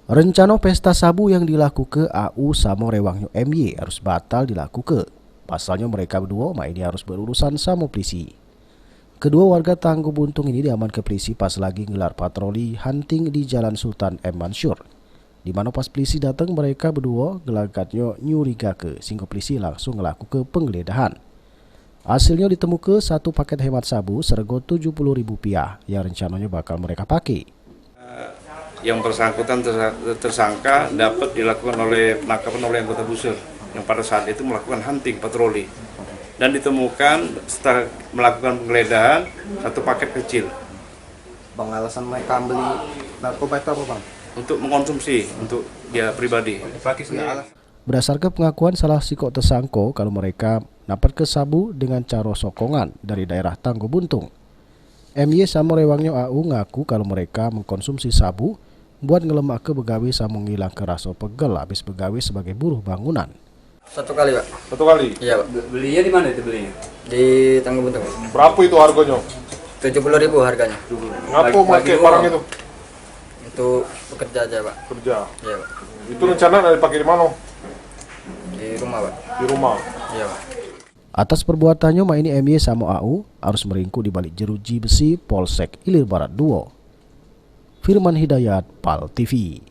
Rencana pesta sabu yang dilakukan AU sama rewangnya MY harus batal dilakukan. Pasalnya mereka berdua ini harus berurusan sama polisi. Kedua warga Tangguh Buntung ini diamankan polisi pas lagi ngelar patroli hunting di Jalan Sultan M. Mansur. Di mana pas polisi datang mereka berdua gelagatnya nyuriga ke sehingga polisi langsung melakukan penggeledahan. Hasilnya ditemukan satu paket hemat sabu sergo Rp70.000 yang rencananya bakal mereka pakai. Yang bersangkutan tersangka dapat dilakukan oleh penangkapan oleh anggota Busur yang pada saat itu melakukan hunting patroli dan ditemukan setelah melakukan penggeledahan satu paket kecil. Bang, alasan mereka beli narkoba itu apa, Bang? Untuk mengkonsumsi untuk dia pribadi. Berdasarkan pengakuan salah sikok tersangka kalau mereka dapat ke sabu dengan cara sokongan dari daerah Tangguh Buntung. MY sama rewangnya AU ngaku kalau mereka mengkonsumsi sabu buat ngelemak ke begawi sama ngilang ke rasa pegel habis begawi sebagai buruh bangunan. Satu kali, Pak. Satu kali? Iya, Pak. Belinya di mana itu belinya? Di Tangguh Buntung. Berapa itu harganya? 70.000 harganya. Ngapain pakai barang itu? Itu bekerja aja, Pak. Kerja? Iya, Pak. Itu rencana ada dipakai di mana? Di rumah, Pak. Di rumah? Iya, Pak. Atas perbuatannya ini MY sama AU harus meringkuk di balik jeruji besi Polsek Ilir Barat 2. Firman Hidayat, PAL TV.